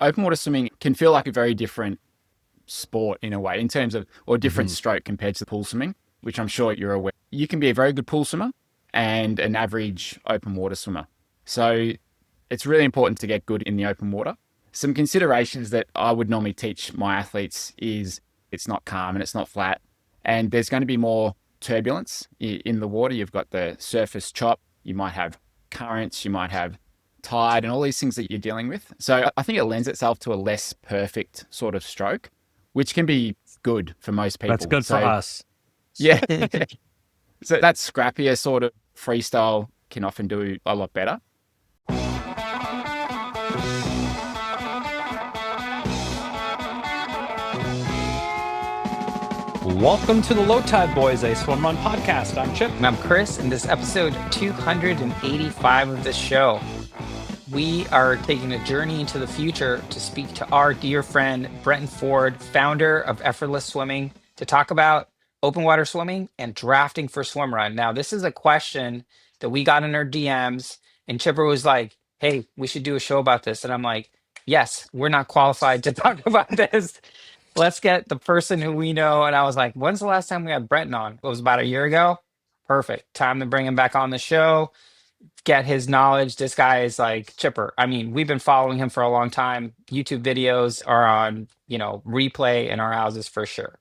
open water swimming can feel like a very different sport in a way, in terms of, or different Hmm. stroke compared to pool swimming, which I'm sure you're aware. You can be a very good pool swimmer and an average open water swimmer. So it's really important to get good in the open water. Some considerations that I would normally teach my athletes is it's not calm and it's not flat, and there's going to be more turbulence in the water. You've got the surface chop, you might have currents, you might have tide, and all these things that you're dealing with. So I think it lends itself to a less perfect sort of stroke, which can be good for most That's people. good for So us. yeah, so that scrappier sort of freestyle can often do a lot better. Welcome to the Low Tide Boyz, a Swimrun Podcast. I'm Chip. And I'm Chris, and this is episode 285 of this show. We are taking a journey into the future to speak to our dear friend, Brenton Ford, founder of Effortless Swimming, to talk about open water swimming and drafting for Swimrun. Now, this is a question that we got in our DMs, and Chipper was like, hey, we should do a show about this. And I'm like, yes, we're not qualified to talk about this. Let's get the person who we know. And I was like, when's the last time we had Brenton on? It was about a year ago. Perfect. Time to bring him back on the show, get his knowledge. This guy is like Chipper. I mean, we've been following him for a long time. YouTube videos are on, replay in our houses for sure.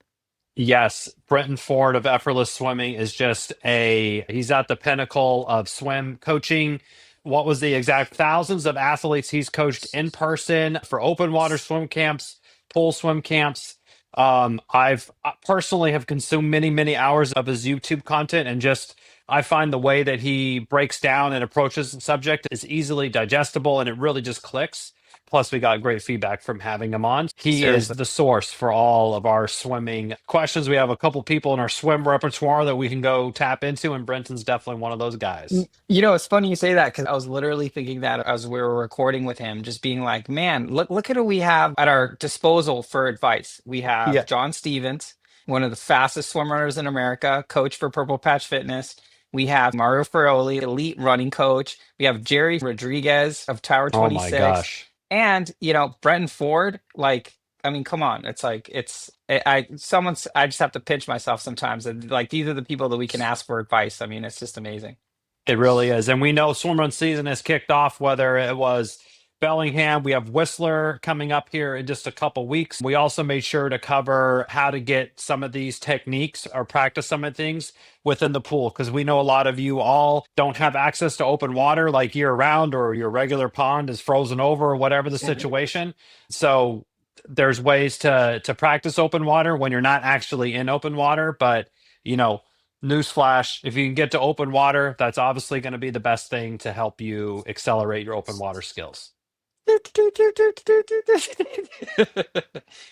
Yes, Brenton Ford of Effortless Swimming is he's at the pinnacle of swim coaching. What was the exact thousands of athletes he's coached in person for open water swim camps, pool swim camps. I personally have consumed many, many hours of his YouTube content, and I find the way that he breaks down and approaches the subject is easily digestible and it really just clicks. Plus, we got great feedback from having him on. He is Seriously. the source for all of our swimming questions. We have a couple people in our swim repertoire that we can go tap into, and Brenton's definitely one of those guys. It's funny you say that because I was literally thinking that as we were recording with him, just being like, man, look at who we have at our disposal for advice. We have Yeah. John Stevens, one of the fastest swim runners in America, coach for Purple Patch Fitness. We have Mario Ferroli, elite running coach. We have Jerry Rodriguez of Tower Oh my 26. gosh. And, Brenton Ford, like, I mean, come on. It's like, I just have to pinch myself sometimes. And like, these are the people that we can ask for advice. I mean, it's just amazing. It really is. And we know swimrun season has kicked off, whether it was Bellingham. We have Whistler coming up here in just a couple weeks. We also made sure to cover how to get some of these techniques or practice some of the things within the pool, because we know a lot of you all don't have access to open water like year round, or your regular pond is frozen over, or whatever the situation. So there's ways to practice open water when you're not actually in open water. But you know newsflash, if you can get to open water, that's obviously going to be the best thing to help you accelerate your open water skills.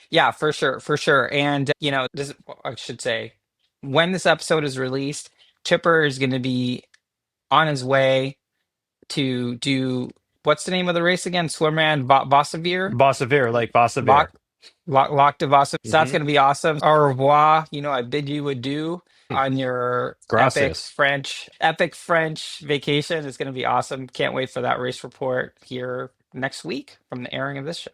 Yeah, for sure, for sure. And this I should say, when this episode is released, Chipper is going to be on his way to do what's the name of the race again? Swimran Vassavir, Bossavir, like Bossavir. Lock Lock to Vassavir. So that's Hmm. going to be awesome. Au revoir. I bid you adieu on your Gracias. epic French vacation. It's going to be awesome. Can't wait for that race report here next week from the airing of this show.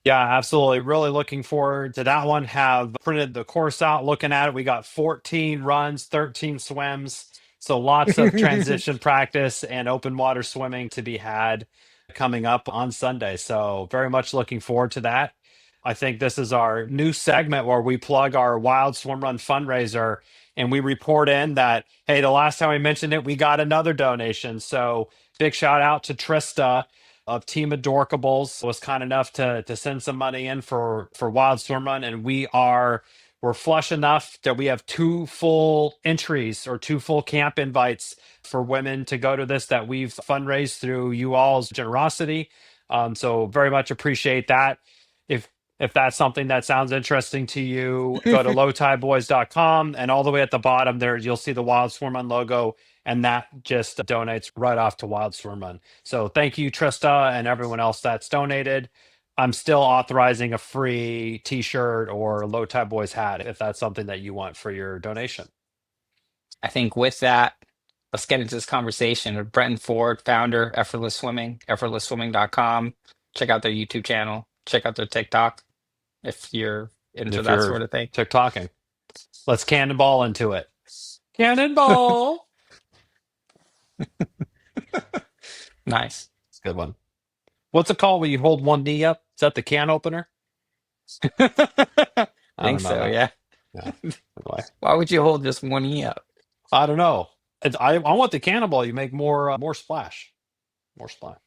Yeah, absolutely. Really looking forward to that one. Have printed the course out, looking at it. We got 14 runs, 13 swims. So lots of transition practice and open water swimming to be had coming up on Sunday. So very much looking forward to that. I think this is our new segment where we plug our Wild Swim Run fundraiser, and we report in that, hey, the last time we mentioned it, we got another donation. So big shout out to Trista of Team Adorkables, was kind enough to send some money in for Wild Swim Run, and we're flush enough that we have two full entries, or two full camp invites for women to go to this, that we've fundraised through you all's generosity. So very much appreciate that. If if that's something that sounds interesting to you, go to lowtideboys.com, and all the way at the bottom there, you'll see the Wild Swim Run logo, and that just donates right off to Wild Swim Run. So thank you, Trista, and everyone else that's donated. I'm still authorizing a free t-shirt or Low Tide Boys hat if that's something that you want for your donation. I think with that, let's get into this conversation with Brenton Ford, founder, Effortless Swimming, effortlessswimming.com. Check out their YouTube channel. Check out their TikTok if you're into If that you're sort of thing. TikToking, let's cannonball into it. Cannonball. Nice. It's a good one. What's it called when you hold one knee up? Is that the can opener? I Think don't know so, that. yeah. Yeah. Anyway, Why would you hold just one knee up? I don't know. I want the cannonball. You make more splash. More splash.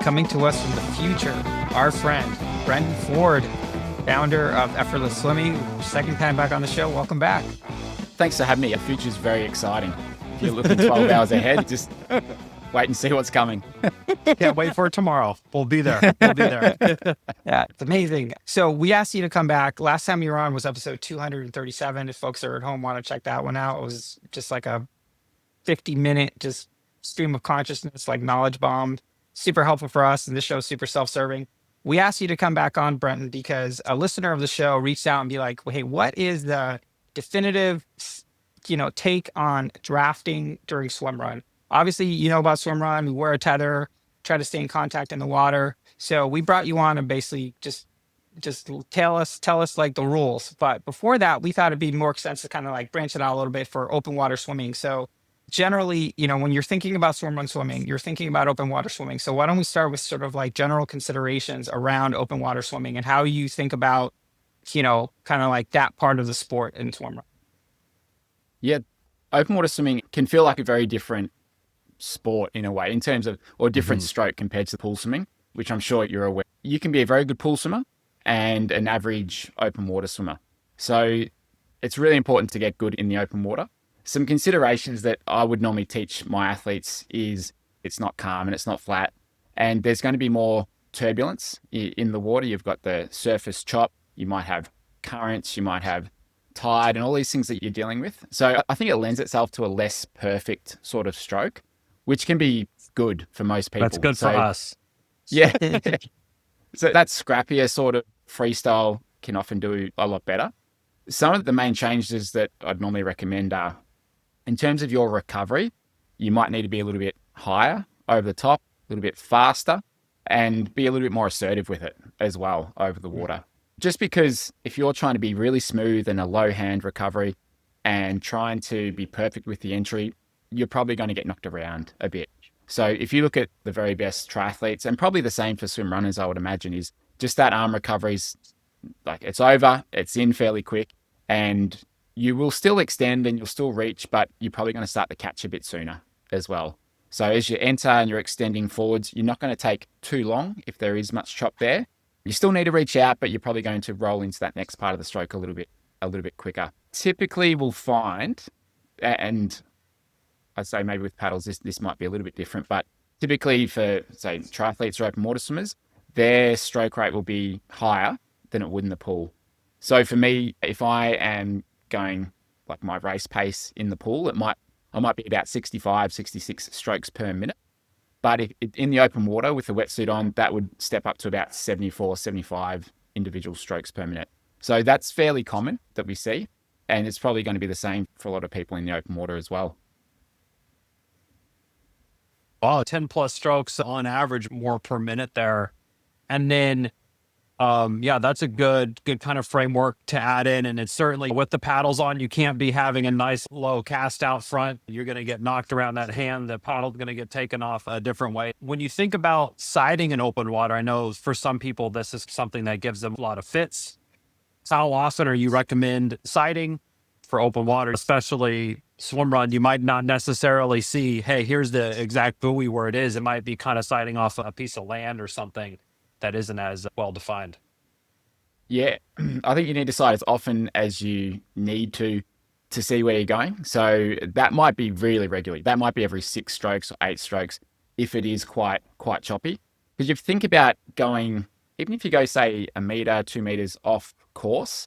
Coming to us from the future, our friend, Brenton Ford, founder of Effortless Swimming. Second time back on the show. Welcome back. Thanks for having me. Your future's very exciting. If you're looking 12 hours ahead, just wait and see what's coming. Can't wait for it tomorrow. We'll be there. We'll be there. Yeah, it's amazing. So we asked you to come back. Last time you were on was episode 237. If folks are at home want to check that one out, it was just like a 50-minute just stream of consciousness, like knowledge bomb. Super helpful for us. And this show is super self-serving. We asked you to come back on, Brenton, because a listener of the show reached out and be like, hey, what is the definitive, take on drafting during swimrun? Obviously, you know about swimrun. We wear a tether, try to stay in contact in the water. So we brought you on and basically just tell us like the rules. But before that, we thought it'd be more sense to kind of like branch it out a little bit for open water swimming. So generally, when you're thinking about swimrun swimming, you're thinking about open water swimming. So why don't we start with sort of like general considerations around open water swimming and how you think about, kind of like that part of the sport in swimrun. Yeah, open water swimming can feel like a very different sport in a way, in terms of, or different stroke compared to pool swimming, which I'm sure you're aware. You can be a very good pool swimmer and an average open water swimmer. So it's really important to get good in the open water. Some considerations that I would normally teach my athletes is it's not calm and it's not flat, and there's going to be more turbulence in the water. You've got the surface chop, you might have currents, you might have tide, and all these things that you're dealing with. So I think it lends itself to a less perfect sort of stroke, which can be good for most people. That's good for us. Yeah. So that scrappier sort of freestyle can often do a lot better. Some of the main changes that I'd normally recommend are, in terms of your recovery, you might need to be a little bit higher over the top, a little bit faster, and be a little bit more assertive with it as well over the water. Just because if you're trying to be really smooth and a low hand recovery and trying to be perfect with the entry, you're probably going to get knocked around a bit. So if you look at the very best triathletes, and probably the same for swim runners, I would imagine, is just that arm recovery's like it's over, it's in fairly quick, and you will still extend and you'll still reach, but you're probably going to start to catch a bit sooner as well. So as you enter and you're extending forwards, you're not going to take too long if there is much chop there. You still need to reach out, but you're probably going to roll into that next part of the stroke a little bit quicker. Typically we'll find, and I'd say maybe with paddles, this might be a little bit different, but typically for, say, triathletes or open water swimmers, their stroke rate will be higher than it would in the pool. So for me, if I am going like my race pace in the pool, I might be about 65, 66 strokes per minute. But if in the open water with the wetsuit on, that would step up to about 74, 75 individual strokes per minute. So that's fairly common that we see. And it's probably going to be the same for a lot of people in the open water as well. Wow, 10 plus strokes on average more per minute there. And then, that's a good kind of framework to add in. And it's certainly with the paddles on, you can't be having a nice low cast out front. You're going to get knocked around that hand. The paddle's going to get taken off a different way. When you think about siding in open water, I know for some people, this is something that gives them a lot of fits. How often are you recommend siding for open water, especially swim run? You might not necessarily see, hey, here's the exact buoy where it is. It might be kind of siding off a piece of land or something that isn't as well defined. Yeah, I think you need to side as often as you need to see where you're going. So that might be really regularly. That might be every 6 strokes or 8 strokes if it is quite choppy. Because if you think about going, even if you go, say, 1 meter, 2 meters off course,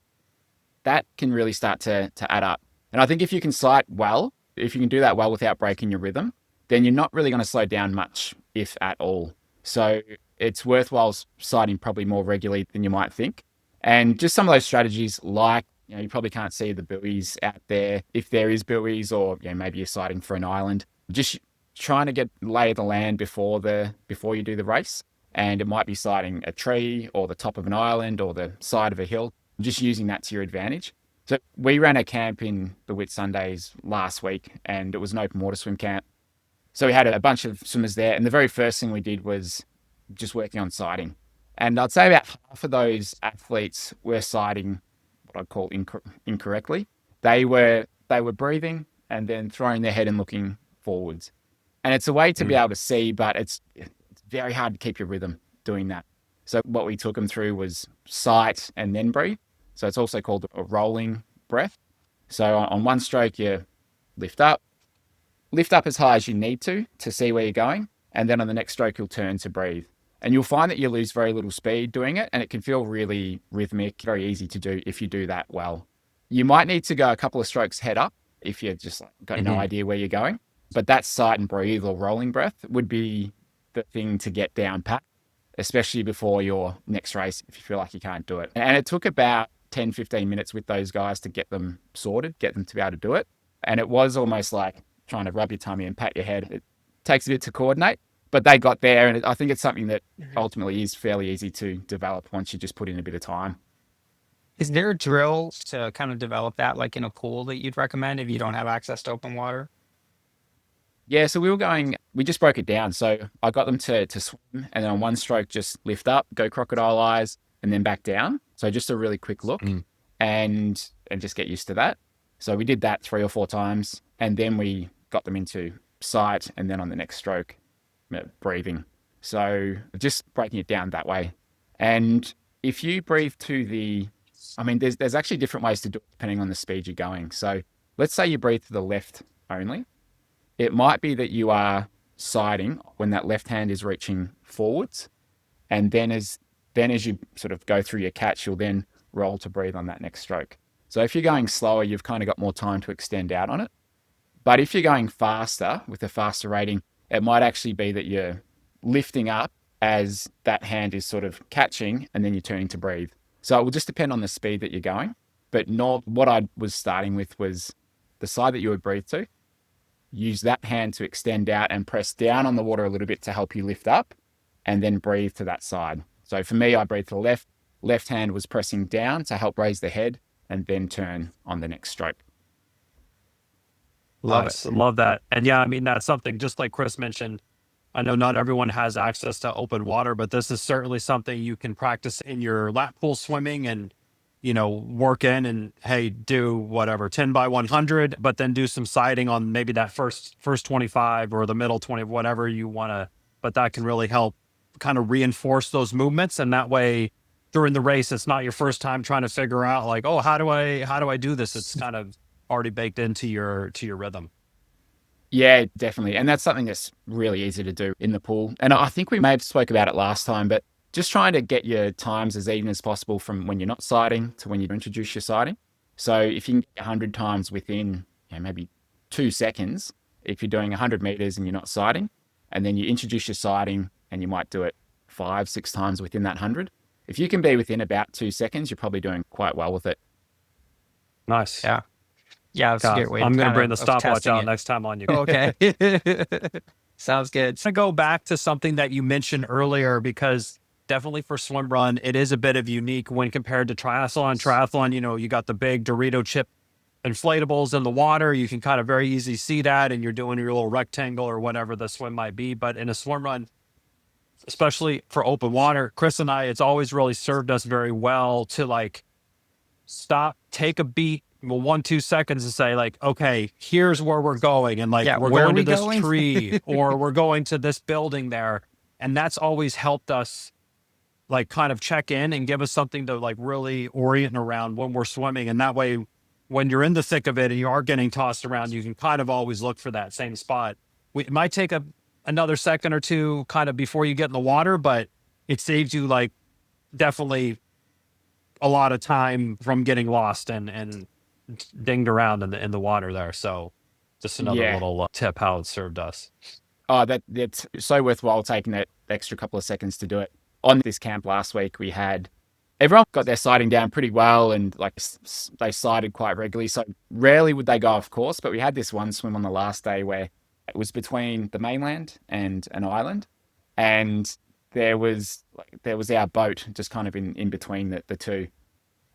that can really start to add up. And I think if you can sight well, if you can do that well without breaking your rhythm, then you're not really going to slow down much, if at all. So it's worthwhile sighting probably more regularly than you might think. And just some of those strategies, like, you probably can't see the buoys out there. If there is buoys, or maybe you're sighting for an island, just trying to lay the land before you do the race. And it might be sighting a tree or the top of an island or the side of a hill, just using that to your advantage. So we ran a camp in the Whitsundays last week, and it was an open water swim camp. So we had a bunch of swimmers there, and the very first thing we did was just working on sighting. And I'd say about half of those athletes were sighting what I'd call incorrectly. They were breathing and then throwing their head and looking forwards. And it's a way to be able to see, but it's very hard to keep your rhythm doing that. So what we took them through was sight and then breathe. So it's also called a rolling breath. So on one stroke, you lift up as high as you need to see where you're going. And then on the next stroke, you'll turn to breathe. And you'll find that you lose very little speed doing it. And it can feel really rhythmic, very easy to do if you do that well. You might need to go a couple of strokes head up if you've just got no idea where you're going. But that sight and breathe or rolling breath would be the thing to get down pat, especially before your next race if you feel like you can't do it. And it took about 10, 15 minutes with those guys to get them sorted, get them to be able to do it. And it was almost like trying to rub your tummy and pat your head. It takes a bit to coordinate, but they got there. And I think it's something that ultimately is fairly easy to develop once you just put in a bit of time. Is there a drill to kind of develop that, like in a pool, that you'd recommend if you don't have access to open water? Yeah, so we just broke it down. So I got them to swim, and then on one stroke, just lift up, go crocodile eyes, and then back down. So just a really quick look and just get used to that. So we did that 3 or 4 times, and then we got them into sight, and then on the next stroke, breathing. So just breaking it down that way. And if you breathe there's actually different ways to do it depending on the speed you're going. So let's say you breathe to the left only. It might be that you are sighting when that left hand is reaching forwards. And then as you sort of go through your catch, you'll then roll to breathe on that next stroke. So if you're going slower, you've kind of got more time to extend out on it. But if you're going faster with a faster rating, it might actually be that you're lifting up as that hand is sort of catching, and then you're turning to breathe. So it will just depend on the speed that you're going. But what I was starting with was the side that you would breathe to. Use that hand to extend out and press down on the water a little bit to help you lift up, and then breathe to that side. So for me, I breathed to the left. Left hand was pressing down to help raise the head, and then turn on the next stroke. Love it. Love that. And yeah, I mean, that's something, just like Chris mentioned, I know not everyone has access to open water, but this is certainly something you can practice in your lap pool swimming and, work in and, hey, do whatever, 10 by 100, but then do some sighting on maybe that first 25 or the middle 20, whatever you want to, but that can really help kind of reinforce those movements. And that way during the race, it's not your first time trying to figure out like, oh, how do I do this? It's kind of already baked into your rhythm. Yeah, definitely. And that's something that's really easy to do in the pool. And I think we may have spoke about it last time, but just trying to get your times as even as possible from when you're not sighting to when you introduce your sighting. So if you can get 100 times within maybe 2 seconds, if you're doing 100 meters and you're not sighting, and then you introduce your sighting and you might do it 5, 6 times within that 100. If you can be within about 2 seconds, you're probably doing quite well with it. Nice. Yeah. Yeah, that's a good way. I'm going to bring the stopwatch out next time on you. Okay. Sounds good. I'm going to go back to something that you mentioned earlier, because definitely for Swimrun, it is a bit of unique when compared to triathlon. Triathlon, you got the big Dorito chip inflatables in the water. You can kind of very easily see that, and you're doing your little rectangle or whatever the swim might be. But in a Swimrun, especially for open water, Chris and I, it's always really served us very well to like stop, take a beat, 1-2 seconds, and say like, okay, here's where we're going, and like we're going to this tree or we're going to this building there. And that's always helped us like kind of check in and give us something to like really orient around when we're swimming. And that way, when you're in the thick of it and you are getting tossed around, you can kind of always look for that same spot. It might take another second or two kind of before you get in the water, but it saves you like definitely a lot of time from getting lost and dinged around in the water there. So just another little tip how it served us. Oh, that's so worthwhile taking that extra couple of seconds to do it. On this camp last week, we had everyone got their sighting down pretty well, and like they sighted quite regularly. So rarely would they go off course. But we had this one swim on the last day where it was between the mainland and an island, and there was our boat just kind of in between the two.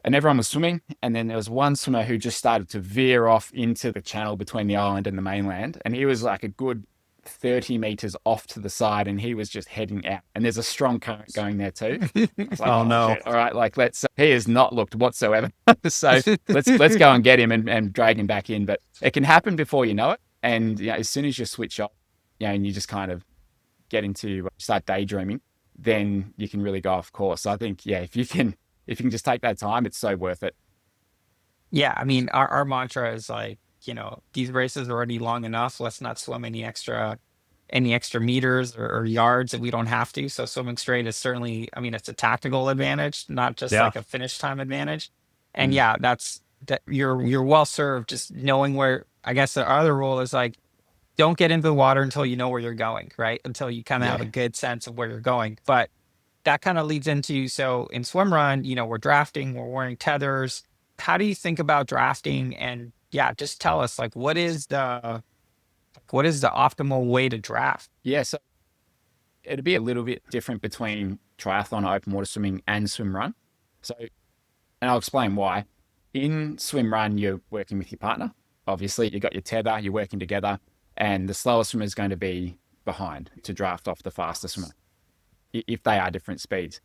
And everyone was swimming, and then there was one swimmer who just started to veer off into the channel between the island and the mainland, and he was like a good 30 meters off to the side, and he was just heading out. And there's a strong current going there too. I was like, Oh, no. shit. All right, like he has not looked whatsoever. So let's go and get him and drag him back in. But it can happen before you know it, and as soon as you switch off, and you just kind of get into start daydreaming, then you can really go off course. So I think, if you can just take that time, it's so worth it. Yeah, I mean, our mantra is like, these races are already long enough. Let's not swim any extra meters or yards that we don't have to. So swimming straight is certainly, I mean, it's a tactical advantage, not just Yeah. like a finish time advantage. And yeah, that you're well served just knowing where. I guess the other rule is like, don't get into the water until you know where you're going, right? Until you kind of have a good sense of where you're going. But that kind of leads into, so in swimrun, we're drafting, we're wearing tethers. How do you think about drafting? And yeah, just tell us, like, what is the optimal way to draft? Yeah, so it'd be a little bit different between triathlon, open water swimming, and swimrun. So, and I'll explain why. In swimrun, you're working with your partner. Obviously, you got your tether, you're working together, and the slower swimmer is going to be behind to draft off the faster swimmer if they are different speeds.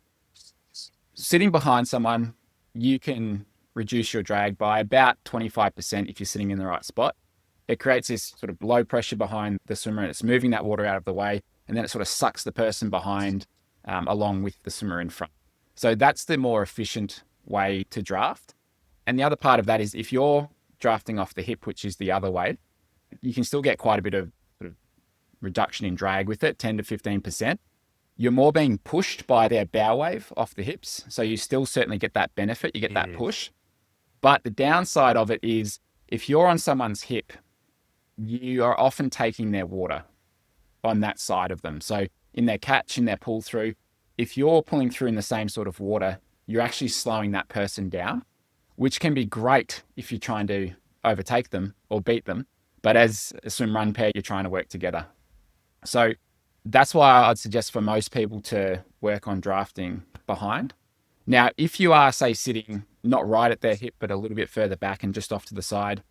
Sitting behind someone, you can reduce your drag by about 25% if you're sitting in the right spot. It creates this sort of low pressure behind the swimmer, and it's moving that water out of the way, and then it sort of sucks the person behind along with the swimmer in front. So that's the more efficient way to draft. And the other part of that is if you're drafting off the hip, which is the other way, you can still get quite a bit of sort of reduction in drag with it, 10 to 15%. You're more being pushed by their bow wave off the hips. So you still certainly get that benefit. You get that push. But the downside of it is if you're on someone's hip, you are often taking their water on that side of them. So in their catch, in their pull through, if you're pulling through in the same sort of water, you're actually slowing that person down, which can be great if you're trying to overtake them or beat them. But as a swim run pair, you're trying to work together. So that's why I'd suggest for most people to work on drafting behind. Now, if you are, say, sitting not right at their hip, but a little bit further back and just off to the side,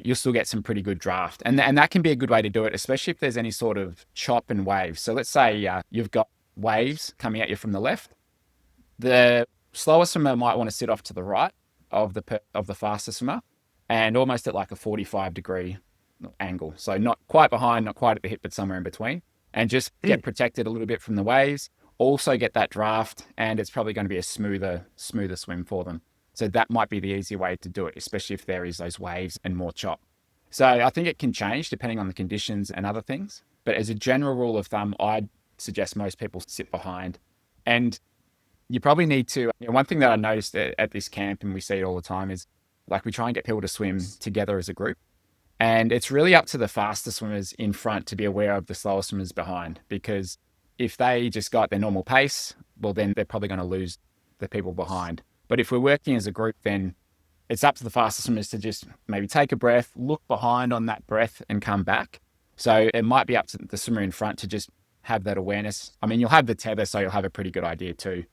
you'll still get some pretty good draft. And that can be a good way to do it, especially if there's any sort of chop and wave. So let's say you've got waves coming at you from the left. The slower swimmer might want to sit off to the right of the faster swimmer and almost at like a 45-degree angle. So not quite behind, not quite at the hip, but somewhere in between. And just get protected a little bit from the waves. Also get that draft, and it's probably going to be a smoother swim for them. So that might be the easy way to do it, especially if there is those waves and more chop. So I think it can change depending on the conditions and other things. But as a general rule of thumb, I'd suggest most people sit behind. And you probably need to, one thing that I noticed at this camp, and we see it all the time, is like we try and get people to swim together as a group. And it's really up to the faster swimmers in front to be aware of the slower swimmers behind, because if they just got their normal pace, well, then they're probably going to lose the people behind. But if we're working as a group, then it's up to the faster swimmers to just maybe take a breath, look behind on that breath and come back. So it might be up to the swimmer in front to just have that awareness. I mean, you'll have the tether, so you'll have a pretty good idea too.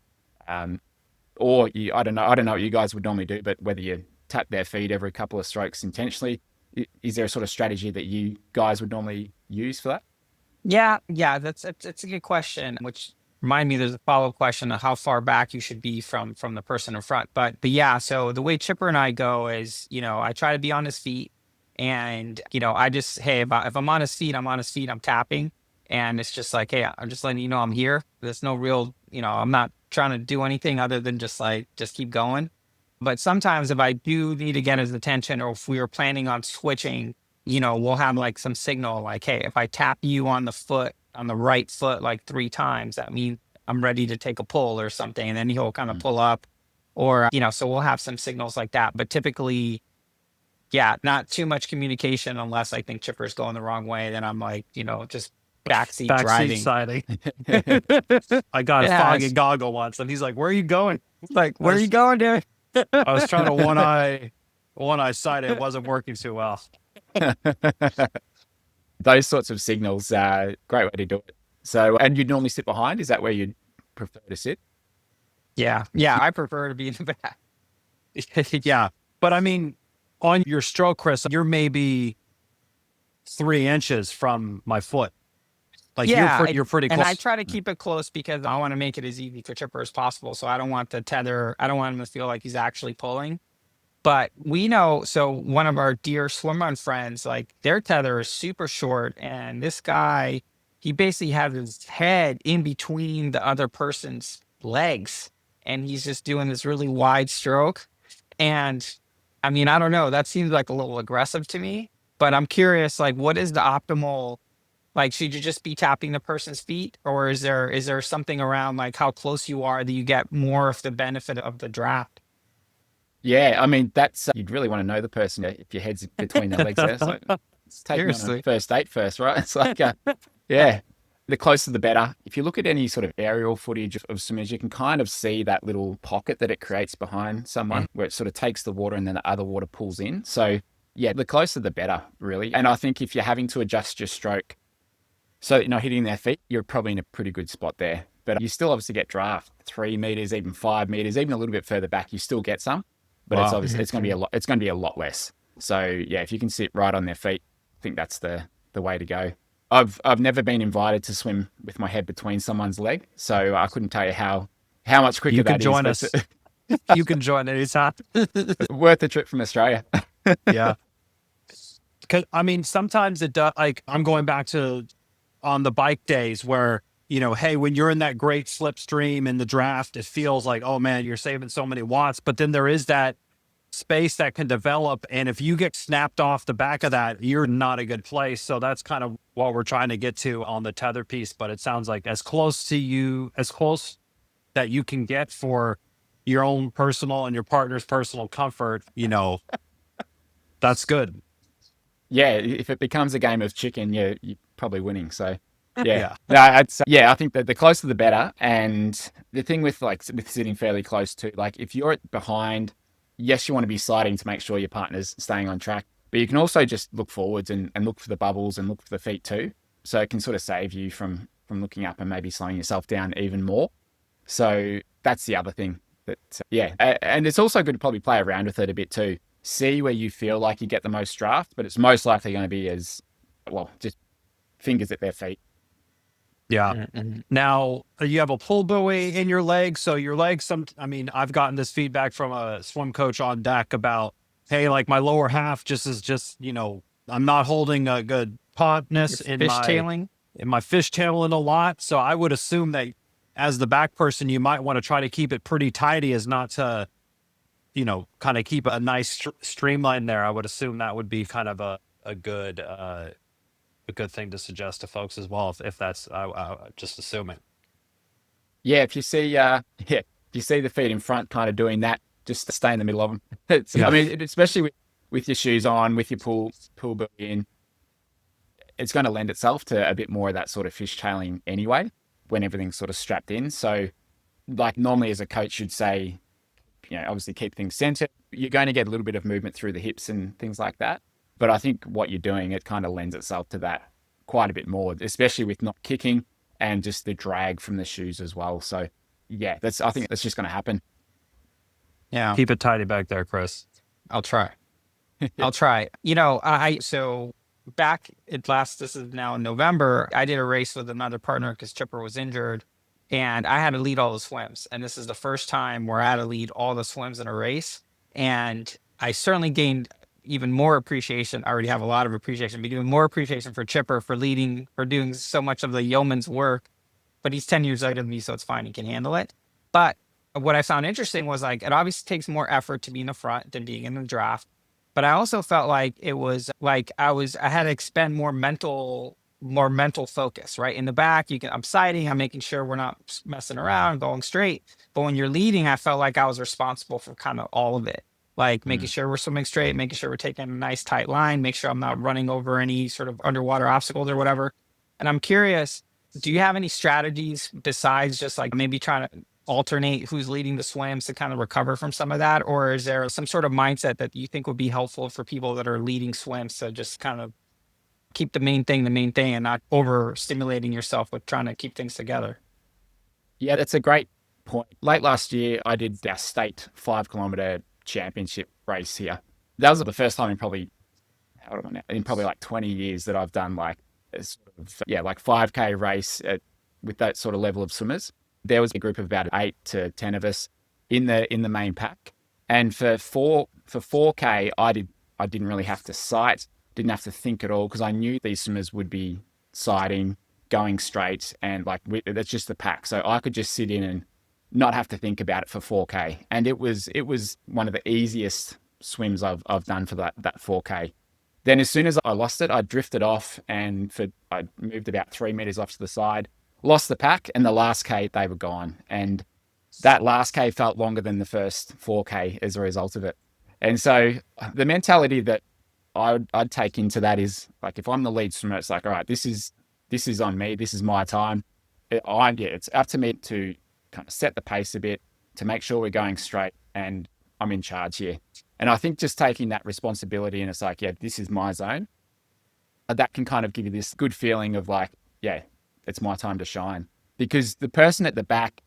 I don't know what you guys would normally do, but whether you tap their feet every couple of strokes intentionally, is there a sort of strategy that you guys would normally use for that? Yeah, that's it's a good question. Which remind me, there's a follow-up question of how far back you should be from the person in front. But yeah, so the way Chipper and I go is, I try to be on his feet, and I just, hey, if I'm on his feet, I'm on his feet, I'm tapping, and it's just like, hey, I'm just letting you know I'm here. There's no real, I'm not trying to do anything other than just keep going. But sometimes if I do need to get his attention, or if we are planning on switching, we'll have like some signal like, hey, if I tap you on the right foot like 3 times, that means I'm ready to take a pull or something. And then he'll kind of pull up, or, so we'll have some signals like that. But typically, yeah, not too much communication unless I think Chipper's going the wrong way. Then I'm like, just backseat Backseat driving. siding. I got a Yeah, foggy it's goggle once, and he's like, "Where are you going?" like, I where are you was going, dude? I was trying to one eye sight. It wasn't working too well. Those sorts of signals are great way to do it. So, and you'd normally sit behind. Is that where you'd prefer to sit? Yeah, I prefer to be in the back. Yeah, but I mean, on your stroke, Chris, you're maybe 3 inches from my foot. Like Yeah, you're pretty and I close. try to keep it close because I want to make it as easy for Chipper as possible. So I don't want the tether. I don't want him to feel like he's actually pulling. But we know, so one of our dear swimrun friends, like their tether is super short, and this guy, he basically has his head in between the other person's legs, and he's just doing this really wide stroke. And I mean, I don't know, that seems like a little aggressive to me, but I'm curious, like, what is the optimal? Like, should you just be tapping the person's feet, or is there something around like how close you are that you get more of the benefit of the draft? Yeah, I mean, that's you'd really want to know the person if your head's between their legs there. So it's taking on a Seriously. first date first, right? It's like, yeah, the closer the better. If you look at any sort of aerial footage of swimmers, you can kind of see that little pocket that it creates behind someone where it sort of takes the water and then the other water pulls in. So yeah, the closer the better, really. And I think if you're having to adjust your stroke so you're not hitting their feet, you're probably in a pretty good spot there. But you still obviously get draft 3 meters, even 5 meters, even a little bit further back, you still get some. But it's Wow. obviously it's going to be a lot. It's going to be a lot less. So yeah, if you can sit right on their feet, I think that's the way to go. I've never been invited to swim with my head between someone's leg, so I couldn't tell you how much quicker You that can is. join but us. You can join anytime. worth the trip from Australia. Yeah. Because I mean, sometimes it does. Like I'm going back to on the bike days where hey, when you're in that great slipstream in the draft, it feels like, oh man, you're saving so many watts. But then there is that space that can develop, and if you get snapped off the back of that, you're not a good place. So that's kind of what we're trying to get to on the tether piece. But it sounds like as close that you can get for your own personal and your partner's personal comfort, that's good. Yeah, if it becomes a game of chicken, you're probably winning. So Yeah. no, I think that the closer the better. And the thing with sitting fairly close to, like if you're behind, yes, you want to be sliding to make sure your partner's staying on track, but you can also just look forwards and look for the bubbles and look for the feet too. So it can sort of save you from looking up and maybe slowing yourself down even more. So that's the other thing that, and it's also good to probably play around with it a bit too. See where you feel like you get the most draft, but it's most likely going to be just fingers at their feet. Yeah. Now you have a pull buoy in your leg. So your legs, I've gotten this feedback from a swim coach on deck about, hey, like my lower half I'm not holding a good tautness in Fishtailing. my fishtailing a lot. So I would assume that as the back person, you might want to try to keep it pretty tidy as not to, kind of keep a nice streamline there. I would assume that would be kind of a good thing to suggest to folks as well, if that's just assuming. Yeah, if you see the feet in front kind of doing that, just stay in the middle of them. Yeah. I mean, especially with your shoes on, with your pool buoy in, it's going to lend itself to a bit more of that sort of fishtailing anyway, when everything's sort of strapped in. So like normally as a coach you'd say, obviously keep things centered. You're going to get a little bit of movement through the hips and things like that. But I think what you're doing, it kind of lends itself to that quite a bit more, especially with not kicking and just the drag from the shoes as well. So yeah, I think that's just going to happen. Yeah, Keep it tidy back there, Chris. I'll try. So back this is now in November, I did a race with another partner because Chipper was injured and I had to lead all the swims. And this is the first time where I had to lead all the swims in a race. And I certainly gained even more appreciation. I already have a lot of appreciation, but even more appreciation for Chipper for doing so much of the yeoman's work. But he's 10 years older than me, so it's fine. He can handle it. But what I found interesting was like, it obviously takes more effort to be in the front than being in the draft. But I also felt like it was like I had to expend more mental focus, right? In the back, I'm sighting, I'm making sure we're not messing around, going straight. But when you're leading, I felt like I was responsible for kind of all of it. Like making sure we're swimming straight, making sure we're taking a nice tight line, make sure I'm not running over any sort of underwater obstacles or whatever. And I'm curious, do you have any strategies besides just like maybe trying to alternate who's leading the swims to kind of recover from some of that? Or is there some sort of mindset that you think would be helpful for people that are leading swims to just kind of keep the main thing and not overstimulating yourself with trying to keep things together? Yeah, that's a great point. Late last year, I did our state 5 kilometer championship race here. That was the first time in probably, how old am I now? In probably like 20 years that I've done like a sort of, like 5K race with that sort of level of swimmers. There was a group of about 8 to 10 of us in the main pack. And for 4K, I didn't really have to sight, didn't have to think at all, because I knew these swimmers would be sighting, going straight, and like that's just the pack. So I could just sit in and not have to think about it for 4K. And it was one of the easiest swims I've done for that 4K. Then as soon as I lost it, I drifted off, and I moved about 3 meters off to the side, lost the pack, and the last K, they were gone. And that last K felt longer than the first 4K as a result of it. And so the mentality that I'd take into that is like, if I'm the lead swimmer, it's like, all right, this is on me. This is my time. It's up to me to kind of set the pace a bit, to make sure we're going straight, and I'm in charge here. And I think just taking that responsibility, and it's like, yeah, this is my zone, that can kind of give you this good feeling of like, yeah, it's my time to shine. Because the person at the back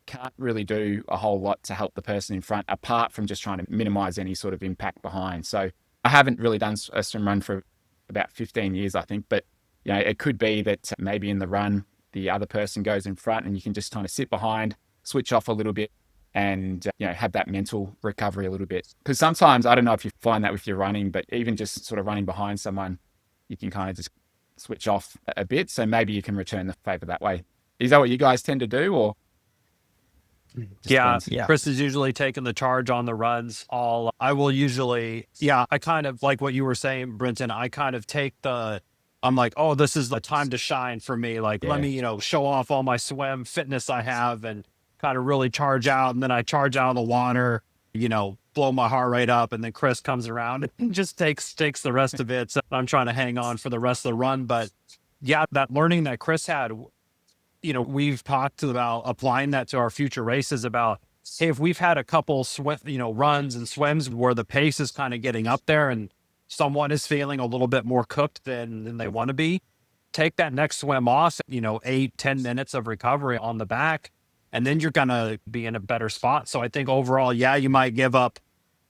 can't really do a whole lot to help the person in front, apart from just trying to minimize any sort of impact behind. So I haven't really done a swim run for about 15 years, I think, but it could be that maybe in the run, the other person goes in front and you can just kind of sit behind, switch off a little bit, and have that mental recovery a little bit. Because sometimes, I don't know if you find that with your running, but even just sort of running behind someone, you can kind of just switch off a bit. So maybe you can return the favor that way. Is that what you guys tend to do, or? Yeah, Yeah. Chris is usually taking the charge on the runs. I will usually, I kind of like what you were saying, Brenton. I kind of I'm like, oh, this is the time to shine for me. Like, let me, show off all my swim fitness I have and kind of really charge out. And then I charge out of the water, blow my heart rate up. And then Chris comes around and just takes the rest of it. So I'm trying to hang on for the rest of the run. But yeah, that learning that Chris had, we've talked about applying that to our future races about, hey, if we've had a couple runs and swims where the pace is kind of getting up there and someone is feeling a little bit more cooked than they want to be, take that next swim off, 8-10 minutes of recovery on the back, and then you're going to be in a better spot. So I think overall, you might give up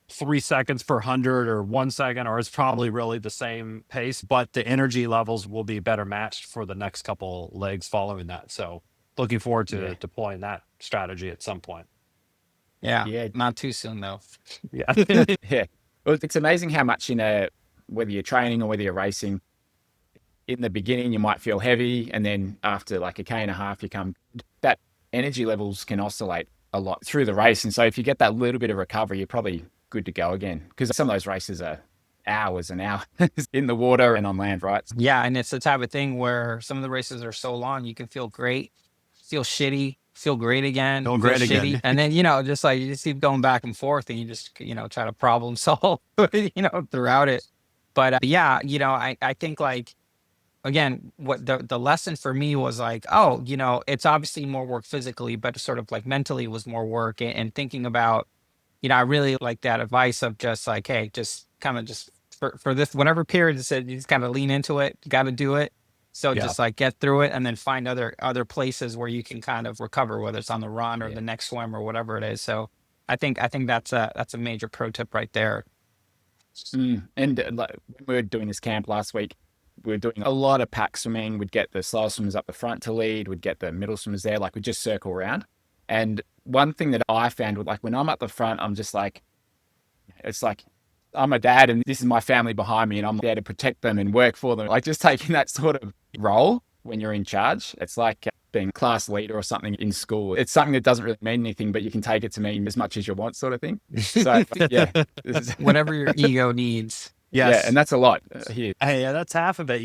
3 seconds per 100 or 1 second, or it's probably really the same pace, but the energy levels will be better matched for the next couple legs following that. So looking forward to deploying that strategy at some point. Yeah. Not too soon though. Yeah. Yeah. Well, it's amazing how much whether you're training or whether you're racing, in the beginning, you might feel heavy. And then after like a K and a half, that energy levels can oscillate a lot through the race. And so if you get that little bit of recovery, you're probably good to go again, because some of those races are hours and hours in the water and on land, right? Yeah. And it's the type of thing where some of the races are so long, you can feel great, feel shitty, feel great again, feel great again. shitty. And then, just like you just keep going back and forth and you just, try to problem solve, throughout it. But I think like, again, what the lesson for me was like, oh, it's obviously more work physically, but sort of like mentally was more work, and thinking about, I really like that advice of just like, hey, just kind of just for this, whatever period it said, you just kind of lean into it, got to do it. So just like get through it and then find other places where you can kind of recover, whether it's on the run or the next swim or whatever it is. So I think that's a major pro tip right there. And like, when we were doing this camp last week, we were doing a lot of pack swimming. We'd get the slow swimmers up the front to lead. We'd get the middle swimmers there. Like, we'd just circle around. And one thing that I found with, like, when I'm up the front, I'm just like, it's like, I'm a dad and this is my family behind me and I'm there to protect them and work for them. Like, just taking that sort of role when you're in charge, it's like being class leader or something in school. It's something that doesn't really mean anything, but you can take it to mean as much as you want, sort of thing. So Whatever your ego needs. Yes. Yeah, and that's a lot here. Hey, that's half of it,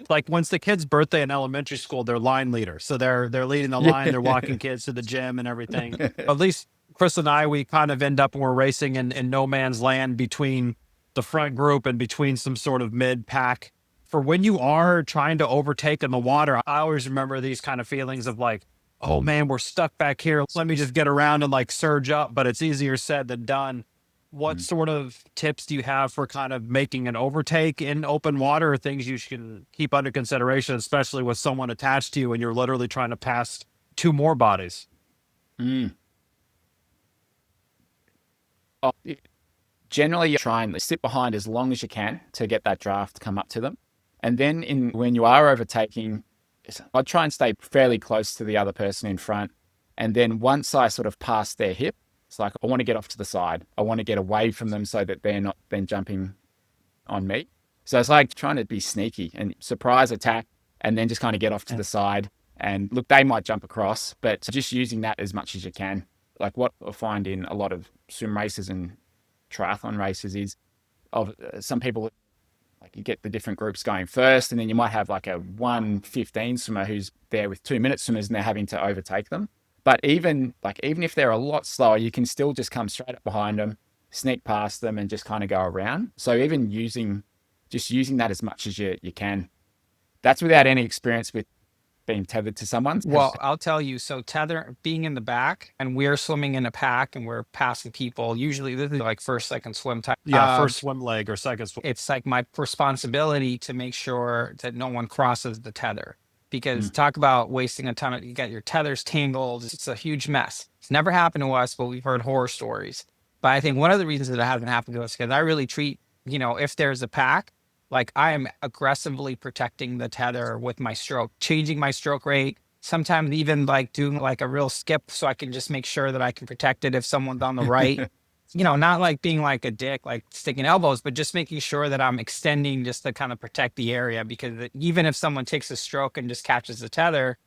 Like, when's the kid's birthday in elementary school, they're line leader. So they're leading the line, they're walking kids to the gym and everything. At least Chris and I, we kind of end up when we're racing in no man's land between the front group and between some sort of mid-pack for when you are trying to overtake in the water, I always remember these kind of feelings of like, oh man, we're stuck back here. Let me just get around and like surge up, but it's easier said than done. What sort of tips do you have for kind of making an overtake in open water, or things you should keep under consideration, especially with someone attached to you and you're literally trying to pass two more bodies? Mm. Oh, generally, you try and sit behind as long as you can to get that draft to come up to them. And then when you are overtaking, I'd try and stay fairly close to the other person in front. And then once I sort of pass their hip, it's like, I want to get off to the side. I want to get away from them so that they're not then jumping on me. So it's like trying to be sneaky and surprise attack and then just kind of get off to the side. And look, they might jump across, but just using that as much as you can. Like what I find in a lot of swim races and triathlon races is some people, like you get the different groups going first, and then you might have like a 1:15 swimmer who's there with 2-minute swimmers and they're having to overtake them. But even if they're a lot slower, you can still just come straight up behind them, sneak past them and just kind of go around. So even using that as much as you can. That's without any experience with being tethered to someone. Well, I'll tell you, so being in the back and we're swimming in a pack and we're passing people, usually this is like first, second swim time. Yeah, first swim leg or second swim. It's like my responsibility to make sure that no one crosses the tether. Because talk about wasting a ton of, you got your tethers tangled. It's a huge mess. It's never happened to us, but we've heard horror stories. But I think one of the reasons that it hasn't happened to us, because I really treat, if there's a pack, like I am aggressively protecting the tether with my stroke, changing my stroke rate, sometimes even like doing like a real skip so I can just make sure that I can protect it if someone's on the right. Not like being like a dick, like sticking elbows, but just making sure that I'm extending just to kind of protect the area, because even if someone takes a stroke and just catches the tether,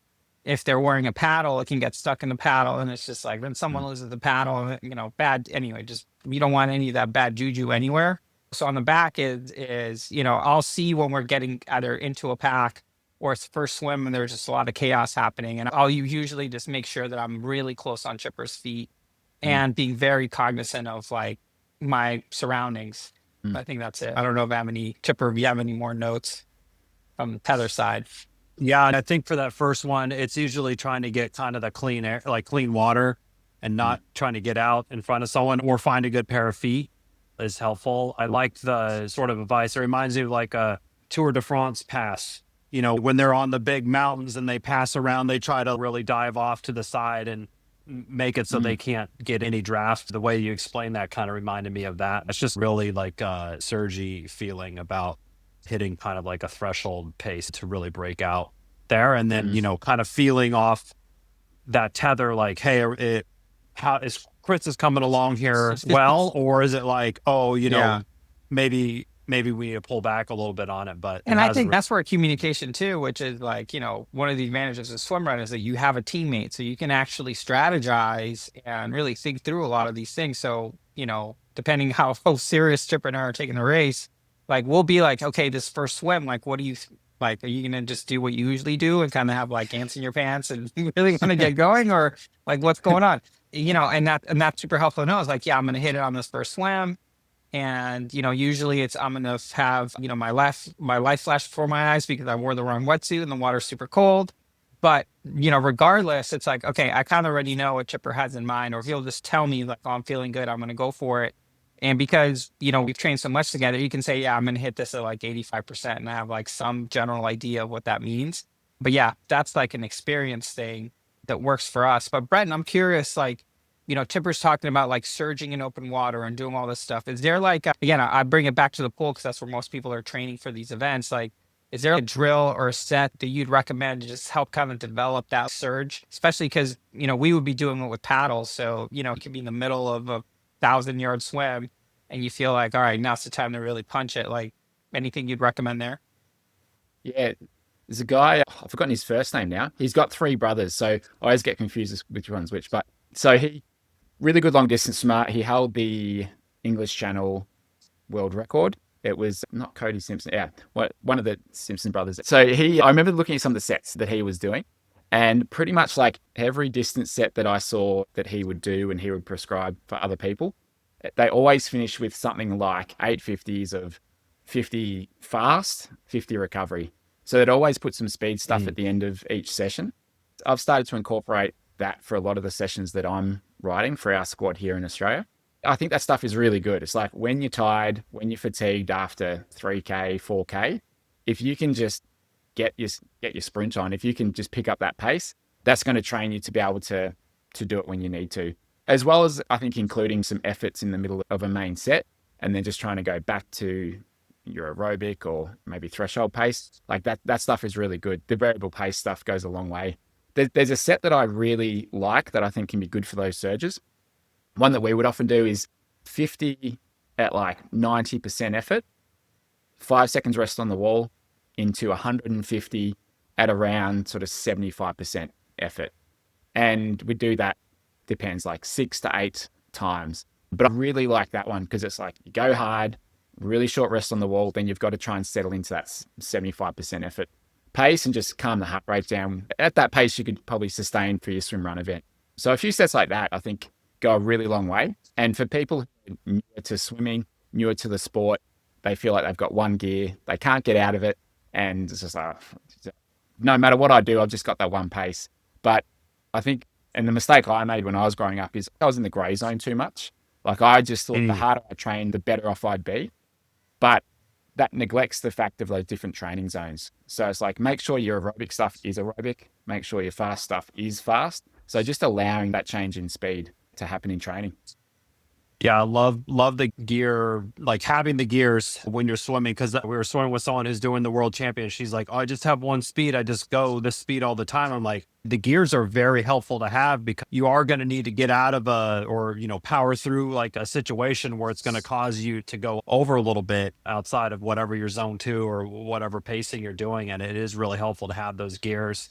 if they're wearing a paddle, it can get stuck in the paddle. And it's just like, then someone loses the paddle, bad anyway, just, you don't want any of that bad juju anywhere. So on the back is, I'll see when we're getting either into a pack or it's first swim and there's just a lot of chaos happening. And I'll usually just make sure that I'm really close on Chipper's feet and being very cognizant of like my surroundings. I think that's it. I don't know if you have any more notes from the tether side. Yeah, and I think for that first one, it's usually trying to get kind of the clean air, like clean water, and not trying to get out in front of someone or find a good pair of feet is helpful. I like the sort of advice. It reminds me of like a Tour de France pass. When they're on the big mountains and they pass around, they try to really dive off to the side and make it so they can't get any draft. The way you explained that kind of reminded me of that. It's just really like a surgy feeling about hitting kind of like a threshold pace to really break out there. And then, kind of feeling off that tether, like, hey, how is Chris is coming along here well, or is it like, maybe we need to pull back a little bit on it. And I think that's where communication too, which is like, one of the advantages of Swimrun is that you have a teammate, so you can actually strategize and really think through a lot of these things. So, depending how serious Chipper and I are taking the race, like we'll be like, okay, this first swim, like, what do you like? Are you going to just do what you usually do and kind of have like ants in your pants and really want to get going, or like what's going on? And that's super helpful to know. It's like, yeah, I'm going to hit it on this first swim. And, usually I'm going to have, my light flash before my eyes because I wore the wrong wetsuit and the water's super cold. But, regardless, it's like, okay, I kind of already know what Chipper has in mind, or if he'll just tell me like, oh, I'm feeling good, I'm going to go for it. And because, we've trained so much together, you can say, yeah, I'm going to hit this at like 85% and I have like some general idea of what that means. But yeah, that's like an experience thing that works for us. But Brenton, I'm curious, like, Chipper's talking about like surging in open water and doing all this stuff. Is there like, again, I bring it back to the pool because that's where most people are training for these events. Like, is there a drill or a set that you'd recommend to just help kind of develop that surge? Especially because, we would be doing it with paddles. So, it could be in the middle of a 1,000-yard swim and you feel like, all right, now's the time to really punch it. Like, anything you'd recommend there? Yeah. There's a guy, I've forgotten his first name now. He's got 3 brothers. So I always get confused which one's which. But so he, really good long distance swimmer. He held the English Channel world record. It was not Cody Simpson. Yeah, one of the Simpson brothers. So I remember looking at some of the sets that he was doing, and pretty much like every distance set that I saw that he would do and he would prescribe for other people, they always finish with something like 850s of 50 fast, 50 recovery. So they'd always put some speed stuff at the end of each session. I've started to incorporate that for a lot of the sessions that I'm riding for our squad here in Australia. I think that stuff is really good. It's like when you're tired, when you're fatigued after 3K, 4K, if you can just get your sprint on, if you can just pick up that pace, that's going to train you to be able to do it when you need to. As well as, I think, including some efforts in the middle of a main set and then just trying to go back to your aerobic or maybe threshold pace. Like that stuff is really good. The variable pace stuff goes a long way. There's a set that I really like that I think can be good for those surges. One that we would often do is 50 at like 90% effort, 5 seconds rest on the wall into 150 at around sort of 75% effort. And we do that, depends, like 6 to 8 times. But I really like that one because it's like you go hard, really short rest on the wall, then you've got to try and settle into that 75% effort pace and just calm the heart rate down. At that pace, you could probably sustain for your swim run event. So a few sets like that, I think, go a really long way. And for people newer to swimming, newer to the sport, they feel like they've got one gear, they can't get out of it. And it's just like, no matter what I do, I've just got that one pace. But I think, and the mistake I made when I was growing up is I was in the gray zone too much. Like I just thought the harder I trained, the better off I'd be. But that neglects the fact of those different training zones. So it's like, make sure your aerobic stuff is aerobic, make sure your fast stuff is fast. So just allowing that change in speed to happen in training. Yeah, I love the gear, like having the gears when you're swimming, because we were swimming with someone who's doing the world champion. She's like, oh, I just have one speed. I just go this speed all the time. I'm like, the gears are very helpful to have because you are going to need to get out of power through like a situation where it's going to cause you to go over a little bit outside of whatever your zone 2 or whatever pacing you're doing. And it is really helpful to have those gears.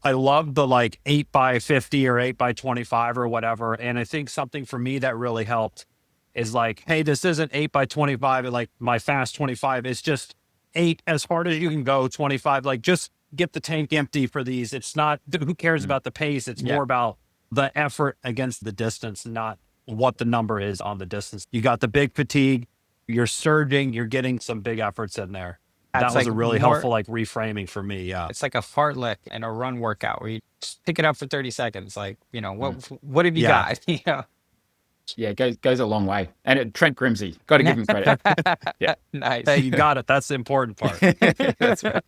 I love the like 8x50 or 8x25 or whatever. And I think something for me that really helped is like, hey, this isn't 8x25 and like my fast 25. It's just 8 as hard as you can go, 25. Like just get the tank empty for these. It's not, who cares about the pace? It's more about the effort against the distance, not what the number is on the distance. You got the big fatigue, you're surging, you're getting some big efforts in there. That was like a really helpful like reframing for me. Yeah. It's like a fartlek and a run workout where you just pick it up for 30 seconds. Like, what have you got? Yeah, it goes a long way. And Trent Grimsey, got to give him credit. Yeah. Nice. Hey, you got it. That's the important part. That's right.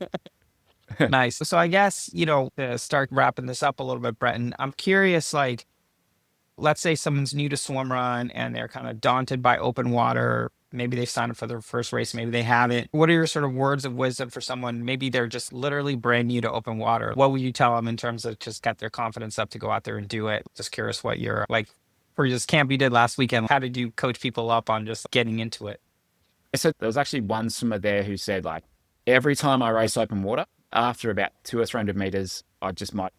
Nice. So I guess, to start wrapping this up a little bit, Brenton, I'm curious, like, let's say someone's new to swimrun and they're kind of daunted by open water. Maybe they signed up for their first race. Maybe they haven't. What are your sort of words of wisdom for someone? Maybe they're just literally brand new to open water. What would you tell them in terms of just get their confidence up to go out there and do it? Just curious what you're like for this camp you did last weekend. How did you coach people up on just getting into it? So there was actually one swimmer there who said, like, every time I race open water, after about 200 or 300 meters, my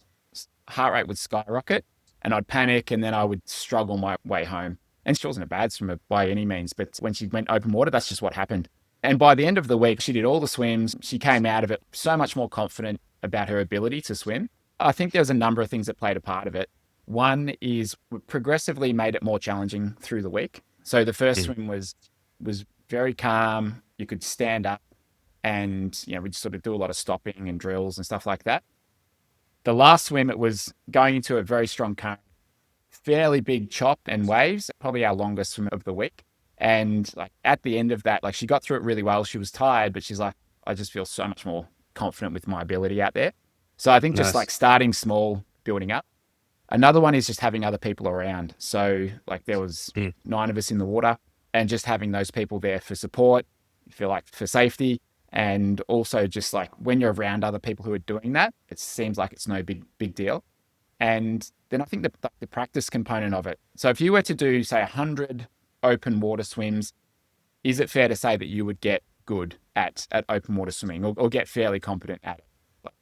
heart rate would skyrocket and I'd panic and then I would struggle my way home. And she wasn't a bad swimmer by any means, but when she went open water, that's just what happened. And by the end of the week, she did all the swims. She came out of it so much more confident about her ability to swim. I think there was a number of things that played a part of it. One is we progressively made it more challenging through the week. So the first swim was very calm. You could stand up and, we'd sort of do a lot of stopping and drills and stuff like that. The last swim, it was going into a very strong current, fairly big chop and waves, probably our longest swim of the week. And like at the end of that, like she got through it really well. She was tired, but she's like, I just feel so much more confident with my ability out there. So I think just like starting small, building up. Another one is just having other people around. So like there was 9 of us in the water and just having those people there for support, feel like for safety. And also just like when you're around other people who are doing that, it seems like it's no big deal. And then I think the practice component of it. So if you were to do, say, 100 open water swims, is it fair to say that you would get good at open water swimming or get fairly competent at it?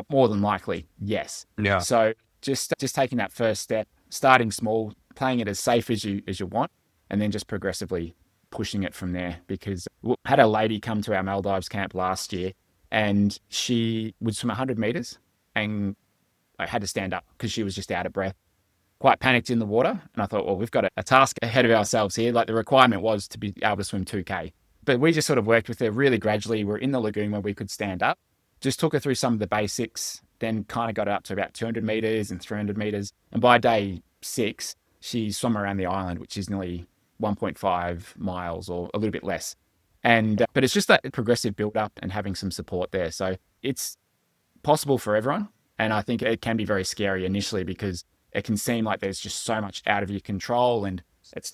More than likely, yes. Yeah. So just taking that first step, starting small, playing it as safe as you want, and then just progressively pushing it from there. Because we had a lady come to our Maldives camp last year and she would swim 100 meters and I had to stand up because she was just out of breath, quite panicked in the water. And I thought, well, we've got a task ahead of ourselves here. Like the requirement was to be able to swim 2K. But we just sort of worked with her really gradually. We're in the lagoon where we could stand up, just took her through some of the basics, then kind of got her up to about 200 meters and 300 meters. And by day 6, she swam around the island, which is nearly 1.5 miles or a little bit less. And but it's just that progressive build up and having some support there. So it's possible for everyone. And I think it can be very scary initially because it can seem like there's just so much out of your control and it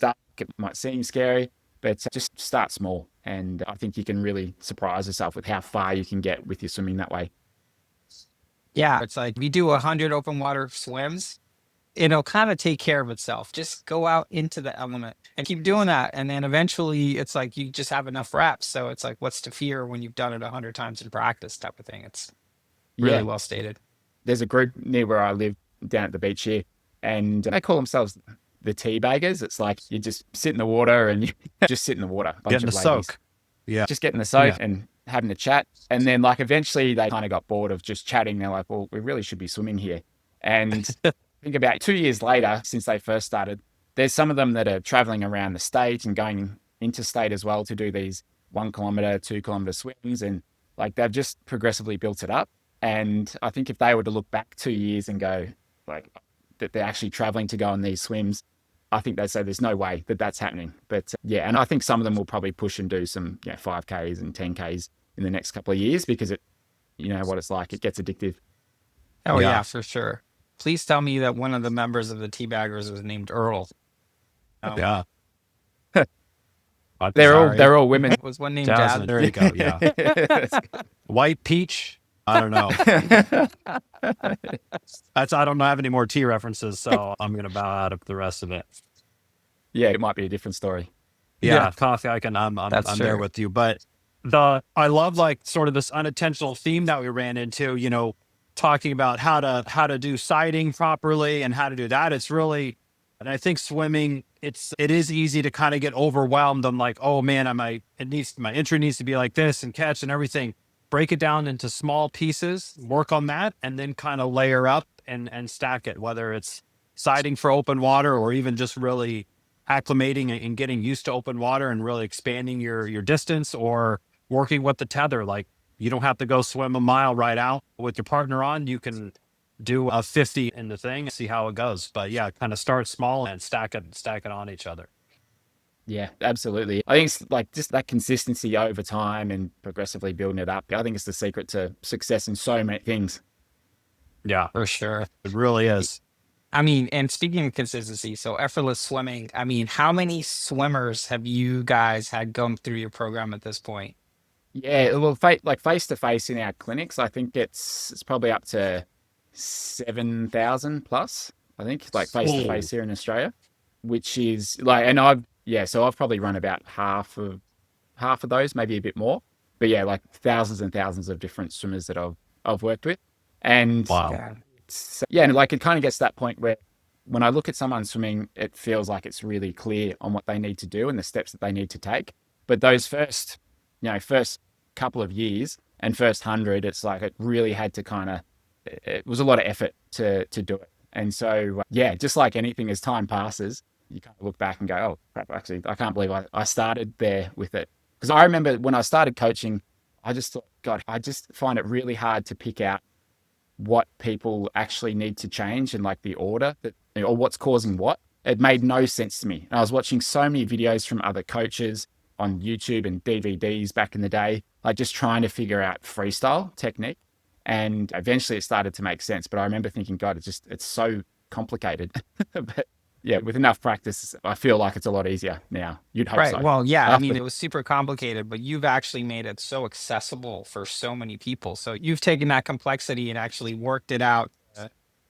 might seem scary, but just start small. And I think you can really surprise yourself with how far you can get with your swimming that way. Yeah, it's like if you do 100 open water swims, it'll kind of take care of itself. Just go out into the element and keep doing that. And then eventually it's like you just have enough reps. So it's like, what's to fear when you've done it 100 times in practice type of thing. It's really well stated. There's a group near where I live down at the beach here, and they call themselves the tea baggers. It's like you just sit in the water and you just sit in the water. Getting the soak. Yeah. Just getting the soak and having a chat. And then like eventually they kind of got bored of just chatting. They're like, well, we really should be swimming here. And I think about 2 years later, since they first started, there's some of them that are traveling around the state and going interstate as well to do these 1 kilometer, 2 kilometer swims. And like they've just progressively built it up. And I think if they were to look back 2 years and go like that they're actually traveling to go on these swims, I think they'd say there's no way that that's happening. But yeah, and I think some of them will probably push and do some 5Ks and 10Ks in the next couple of years because it, you know what it's like, it gets addictive. Oh yeah, for sure. Please tell me that one of the members of the Teabaggers was named Earl. Yeah. They're all women. Was one named Jasmine. Jasmine? There you go. Yeah. White peach. I don't know. I don't have any more tea references, so I'm gonna bow out of the rest of it. Yeah, it might be a different story. Yeah. Coffee. I'm there with you, but I love like sort of this unintentional theme that we ran into. You know, talking about how to do sighting properly and how to do that. It's really, and I think swimming, it is easy to kind of get overwhelmed. I'm like, oh man, my entry needs to be like this and catch and everything. Break it down into small pieces, work on that, and then kind of layer up and stack it, whether it's sighting for open water or even just really acclimating and getting used to open water and really expanding your distance or working with the tether. Like you don't have to go swim a mile right out with your partner on. You can do a 50 in the thing, see how it goes. But yeah, kind of start small and stack it on each other. Yeah, absolutely. I think it's like just that consistency over time and progressively building it up. I think it's the secret to success in so many things. Yeah, For sure. it really is. I mean, and speaking of consistency, so Effortless Swimming, I mean, how many swimmers have you guys had going through your program at this point? Yeah, well, like face to face in our clinics, I think it's probably up to 7,000 plus. I think like face to face here in Australia, which is like, and so I've probably run about half of those, maybe a bit more. But yeah, like thousands and thousands of different swimmers that I've worked with. And Wow. and like it kind of gets to that point where when I look at someone swimming, it feels like it's really clear on what they need to do and the steps that they need to take. But those first couple of years and first 100, it's like it really had to it was a lot of effort to do it. And so, just like anything, as time passes, you kind of look back and go, oh, crap, actually, I can't believe I started there with it. Because I remember when I started coaching, I just thought, God, I just find it really hard to pick out what people actually need to change and like the order or what's causing what. It made no sense to me. And I was watching so many videos from other coaches on YouTube and DVDs back in the day, like just trying to figure out freestyle technique. And eventually it started to make sense. But I remember thinking, God, it's so complicated. But yeah, with enough practice, I feel like it's a lot easier now. You'd hope so. Well, yeah, I mean, it was super complicated, but you've actually made it so accessible for so many people. So you've taken that complexity and actually worked it out,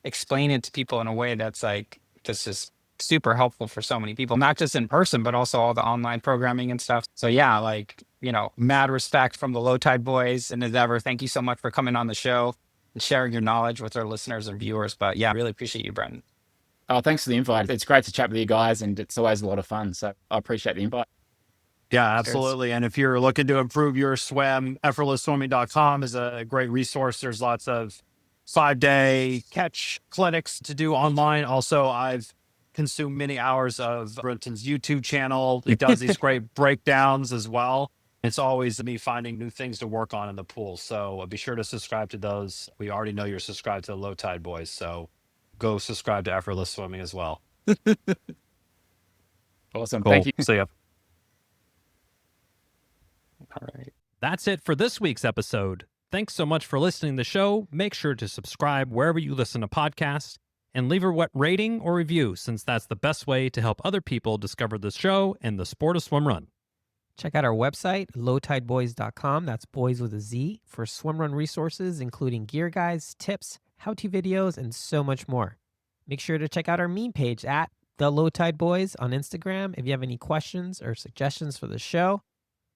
explain it to people in a way that's like, this is super helpful for so many people, not just in person, but also all the online programming and stuff. So yeah, like, mad respect from the Low Tide Boyz and as ever. Thank you so much for coming on the show and sharing your knowledge with our listeners and viewers. But yeah, I really appreciate you, Brenton. Oh, thanks for the invite. It's great to chat with you guys and it's always a lot of fun. So I appreciate the invite. Yeah, absolutely. And if you're looking to improve your swim, effortlessswimming.com is a great resource. There's lots of 5-day catch clinics to do online. Also, I've consumed many hours of Brenton's YouTube channel. He does these great breakdowns as well. It's always me finding new things to work on in the pool. So be sure to subscribe to those. We already know you're subscribed to the Low Tide Boyz. So go subscribe to Effortless Swimming as well. Awesome. Cool. Thank you. See ya. All right. That's it for this week's episode. Thanks so much for listening to the show. Make sure to subscribe wherever you listen to podcasts and leave a rating or review, since that's the best way to help other people discover the show and the sport of swim run. Check out our website, lowtideboyz.com. That's boys with a Z, for swimrun resources, including gear guides, tips, how-to videos, and so much more. Make sure to check out our meme page at The Low Tide Boyz on Instagram. If you have any questions or suggestions for the show,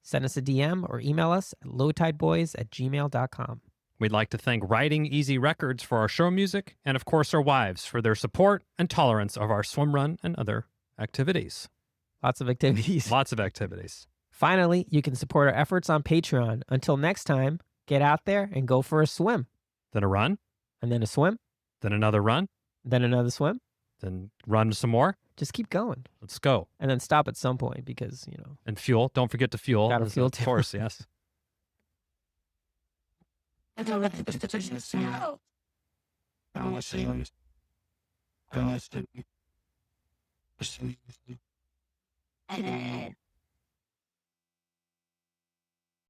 send us a DM or email us at lowtideboyz@gmail.com. We'd like to thank Riding Easy Records for our show music, and of course our wives for their support and tolerance of our swim run and other activities. Lots of activities. Lots of activities. Finally, you can support our efforts on Patreon. Until next time, get out there and go for a swim. Then a run, And then a swim, then another run, then another swim. then run some more. Just keep going. Let's go. And then stop at some point because, And fuel. Don't forget to fuel. Gotta fuel Of too. course, yes. And